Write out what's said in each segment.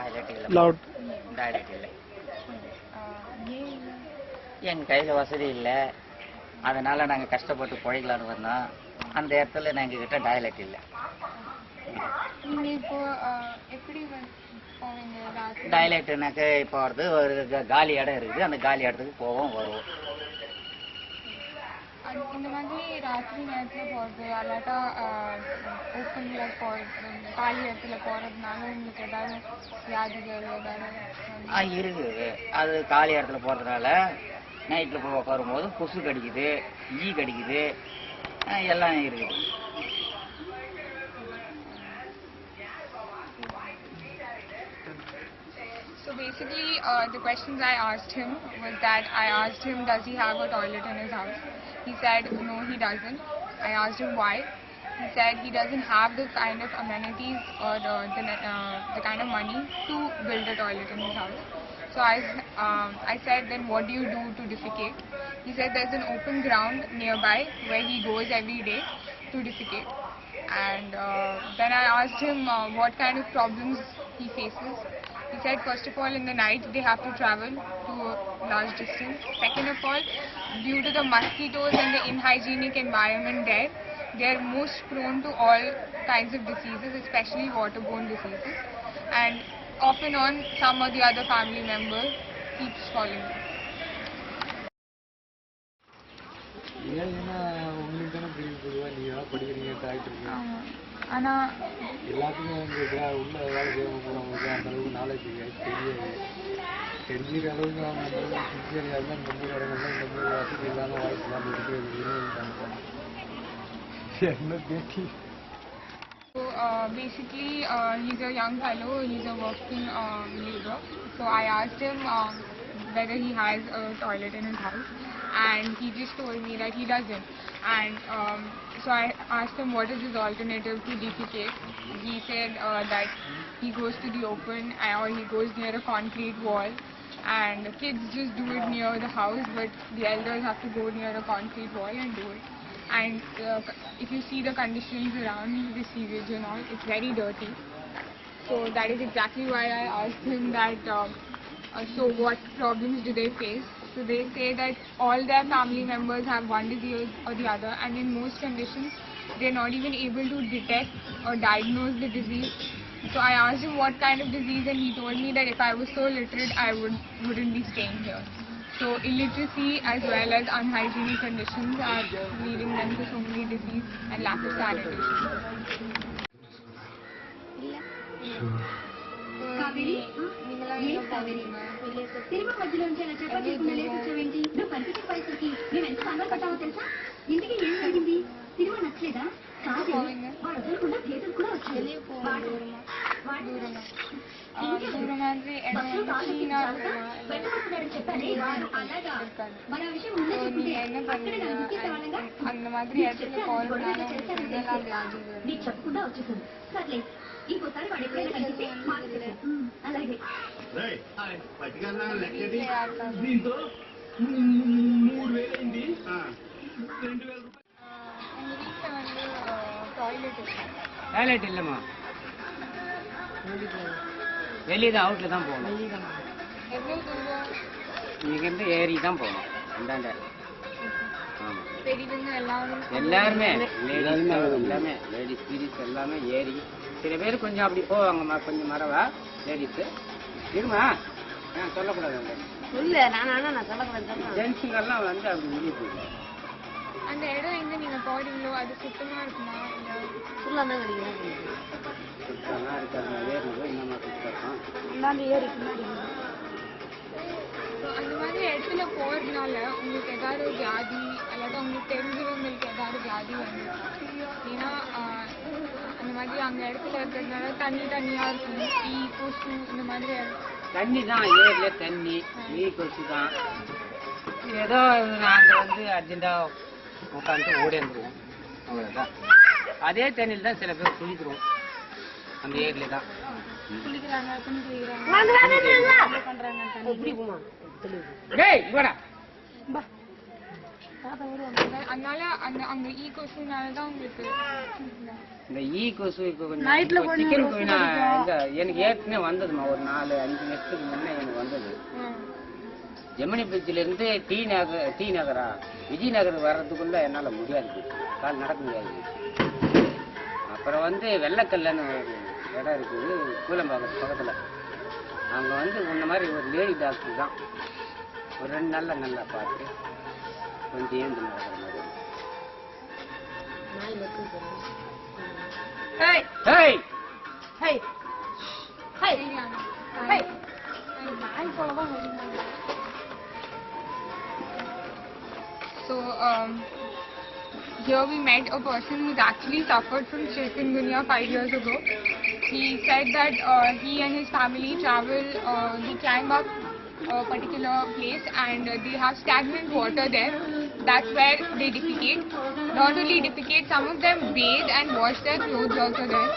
Toilet இல்லை. எங்கள் கையில் வசதி இல்லை, அதனால் நாங்கள் கஷ்டப்பட்டு பிழைக்கலான்னு வந்தோம். அந்த இடத்துல எங்கள் கிட்ட டாய்லெட் இல்லை. டாய்லெட்டுனாக்க இப்போ வருது, ஒரு காலி இடம் இருக்குது, அந்த காலி இடத்துக்கு போவோம் வருவோம். இந்த மாதிரி ராத்திரி நேரத்தில் போகிறது அல்லாட்டா ஓப்பனில் காலி இடத்துல போகிறதுனால உங்களுக்கு ஏதாவது வியாதிகள் ஏதாவது இருக்குது. அது காலி இடத்துல போகிறதுனால நைட்டில் போய் உட்காரும் போது கொசு கடிக்குது, ஈ கடிக்குது, எல்லாம் இருக்குது. So basically, the questions I asked him was that I asked him, does he have a toilet in his house? He said, no, he doesn't. I asked him why. He said he doesn't have the kind of amenities or the kind of money to build a toilet in his house. So I said, then what do you do to defecate? He said there's an open ground nearby where he goes every day to defecate. And then I asked him what kind of problems he faces. He said, first of all, in the night they have to travel to a large distance. Second of all, due to the mosquitoes and the inhygienic environment there, they are most prone to all kinds of diseases, especially waterborne diseases. And off and on, some or the other family member keeps falling ill. ஆனால் எல்லாத்துக்கும் உள்ள வேலை செய்ய போகிறவங்களுக்கு அந்த அளவுக்கு knowledge தெரியாது. தெரிஞ்சுக்கிற அளவுக்கு அவங்க அந்த அளவுக்கு சின்சியராக இருந்தால் இந்த மாதிரி இடங்கள்லாம் இந்த மாதிரி வசதி இல்லாமல் வாய்ப்பு இல்லாமல் இருக்கிறது என்ன பேசி. So basically, he's a young fellow, he's a working labor. So I asked him whether he has a toilet in his house, and he just told me that he doesn't. And so I asked him what is his alternative to defecate. He said that he goes to the open or he goes near a concrete wall, and kids just do it near the house, but the elders have to go near a concrete wall and do it. And if you see the conditions around the sewage and all, it's very dirty. So that is exactly why I asked him that so what problems do they face. So they say that all their family members have one disease or the other, and in most conditions they're not even able to detect or diagnose the disease. So I asked him what kind of disease, and he told me that if I was so literate I wouldn't be staying here. So illiteracy as well as unhygienic conditions are leading them to so many disease and lack of sanitation. తిరుమ మధ్యలో చపాతీ కుండలే కూర్చోవేంటి? నువ్వు కనిపించే పరిస్థితికి మేము ఎంత కంగారు పడ్డామో తెలుసా? ఇంటికి ఏం జరిగింది? తిరుమ నచ్చలేదా? కాదు, వాడు వదలకుండా థియేటర్ కూడా వచ్చింది. చెప్పాలి అలాగా మన విషయం ముందే చెప్తే அந்த மாதிரி இடத்துல నీకు చెప్పకుండా వచ్చేసాను. సర్లే, ఇంకోసారి వాడు ఎప్పుడైనా కనిపిస్తే మాట్లాడలేదు. అలాగే దీంతో 3000 అయింది. 2000 రూపాయలు. டாய்லெட் இல்லைம்மா, வெளியே தான், அவுட்டில் தான் போகணும். இங்கேருந்து ஏறி தான் போகணும். அந்தாண்ட எல்லாருமே எல்லாமே லேடிஸ் கீடிஸ் எல்லாமே ஏறி, சில பேர் கொஞ்சம் அப்படி போவாங்கம்மா, கொஞ்சம் மரவா லேடிஸு இருமா, சொல்லக்கூடாது. இல்லை, நான் சொல்லக்கூடாது. ஜென்ஸுங்கெல்லாம் வந்து அப்படி வெளியே போயிடுவாங்க. அந்த இடம் எங்க நீங்க போறீங்களோ அது சுத்தமா இருக்குமா? ஃபுல்லாக தான் கிடைக்கும். சுத்தமாக இருக்காது. ஏறினதோ இன்னமா சுத்தம் அந்தாண்டு ஏறி பின்னாடி. அந்த மாதிரி இடத்துல போறதுனால உங்களுக்கு ஏதாவது வியாதி அல்லாத உங்களுக்கு தெரிஞ்சவங்களுக்கு ஏதாவது வியாதி வந்துருக்கா? ஏன்னா அந்த மாதிரி அங்கே இடத்துல இருக்கிறதுனால தண்ணியா இருக்கும், ஈ கொசு இந்த மாதிரி. தண்ணி தான், ஏரியில தண்ணி, ஈ கொசு தான். ஏதோ நாங்கள் வந்து அர்ஜென்ட்டாக உட்காந்துட்டு ஓடி வந்துடுவோம், அவ்வளோதான். அதே தண்ணியில் தான் சில பேர் குளிக்கிறோம், அந்த ஏரியில தான் குளிக்கிறாங்க, துணி குளிக்கிறாங்க. அதனால அந்த ஈ கொசுனால தான் உங்களுக்கு இந்த ஈ கொசு இப்போ கொஞ்சம் சிக்கன் கொயினா இந்த எனக்கு ஏற்கனவே வந்ததுமா ஒரு 4-5 வருஷத்துக்கு முன்னே எனக்கு வந்தது. ஜெமினி பிரிட்ஜிலேருந்து டி நகரா விஜயநகர் வர்றதுக்குள்ள என்னால் முடியாது, கால் நடக்க முடியாது. அப்புறம் வந்து வெள்ளக்கல்லன்னு ஒரு இடம் இருக்குது கூலம்பாக்கம் பக்கத்தில், அங்கே வந்து முன்ன மாதிரி ஒரு லேடி டாக்டர் தான் ஒரு 2 நாளில் நல்லா பார்த்து கொஞ்சம் ஏந்து நடக்கிற மாதிரி. So here we met a person who's actually suffered from chikungunya 5 years ago. He said that he and his family they climb up a particular place and they have stagnant water there. That's where they defecate. Not only defecate, some of them bathe and wash their clothes also there.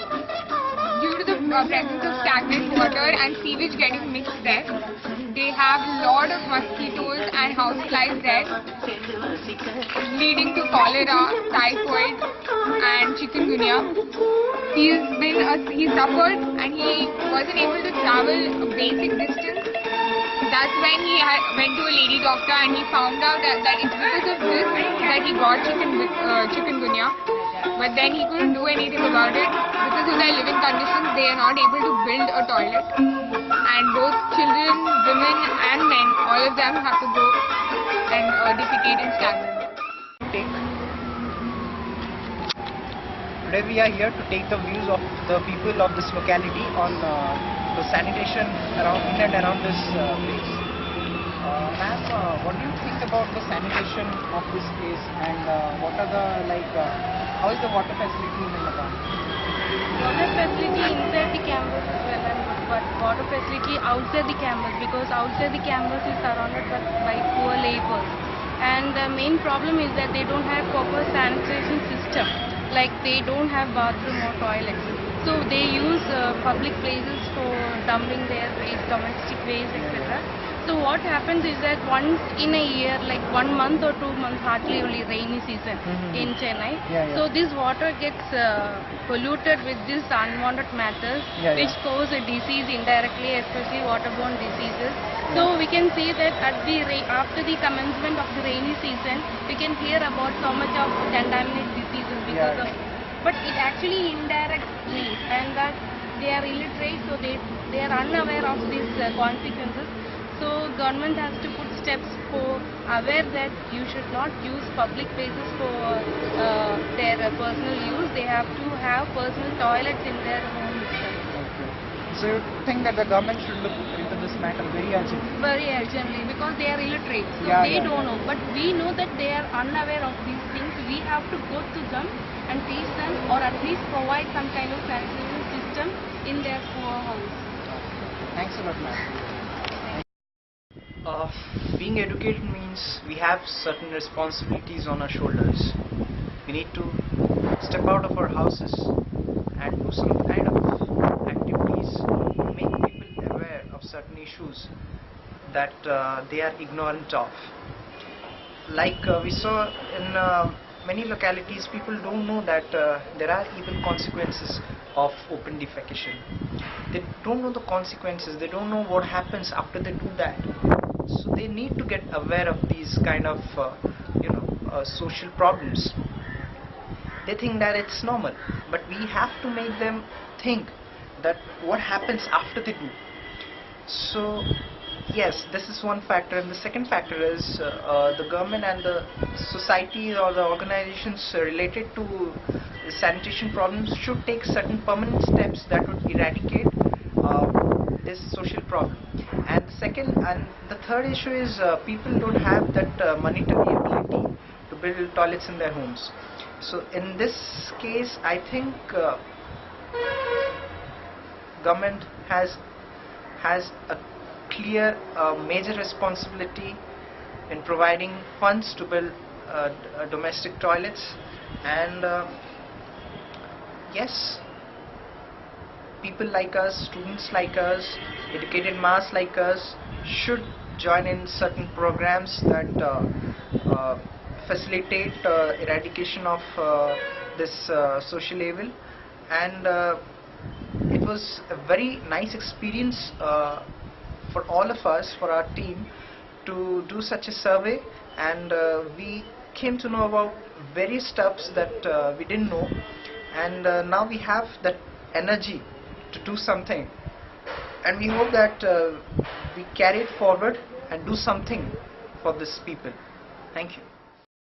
Due to the presence of stagnant water and sewage getting mixed there, they have a lot of mosquitoes and houseflies there, leading to cholera, typhoid and chikungunya. He suffered and he wasn't able to travel a basic distance. That's when he went to a lady doctor and he found out that it's because of this that he got chikungunya. But then he couldn't do anything about it because of their living conditions. They are not able to build a toilet, and both children, women and men, all of them have to go and defecate in stagnant water. Today we are here to take the views of the people of this locality on the sanitation in and around this place. Ma'am, what do you think about the sanitation of this place, and what are the how is the water facility in Laban? Water facility inside the campus is well and good, but water facility outside the campus, because outside the campus is surrounded by poor laborers, and the main problem is that they don't have proper sanitation system, like they don't have bathroom or toilets. So they use public places for dumping their waste, domestic waste, etc. So what happens is that once in a year, like 1 month or 2 months, hardly only rainy season in Chennai. So this water gets polluted with these unwanted matters, which cause a disease indirectly, especially waterborne diseases. So we can see that after the commencement of the rainy season, we can hear about so much of contaminated diseases because of. But it actually indirectly, and that they are illiterate, so they are unaware of these consequences. So government has to put steps for aware that you should not use public places for their personal use. They have to have personal toilets in their home itself. So you think that the government should look into this matter very urgently? Very urgently, because they are illiterate, so they don't know. But we know that they are unaware of these things. We have to go to them and teach them, or at least provide some kind of sanitation system in their poor house. Thanks a lot, ma'am. Being educated means we have certain responsibilities on our shoulders. We need to step out of our houses and do some kind of activities to make people aware of certain issues that they are ignorant of. Like we saw in many localities, people don't know that there are even consequences of open defecation. They don't know the consequences, they don't know what happens after they do that. So they need to get aware of these kind of social problems. They think that it's normal, but we have to make them think that what happens after they do. So yes, this is one factor, and the second factor is the government and the society or the organizations related to sanitation problems should take certain permanent steps that would eradicate this social problem. And the third issue is people don't have that monetary ability to build toilets in their homes. So in this case, I think government has a clear major responsibility in providing funds to build domestic toilets, and yes, people like us, students like us, educated mass like us should join in certain programs that facilitate eradication of this social evil, and it was a very nice experience for all of us, for our team, to do such a survey, and we came to know about various stuffs that we didn't know, and now we have that energy to do something, and we hope that we carry it forward and do something for these people. Thank you.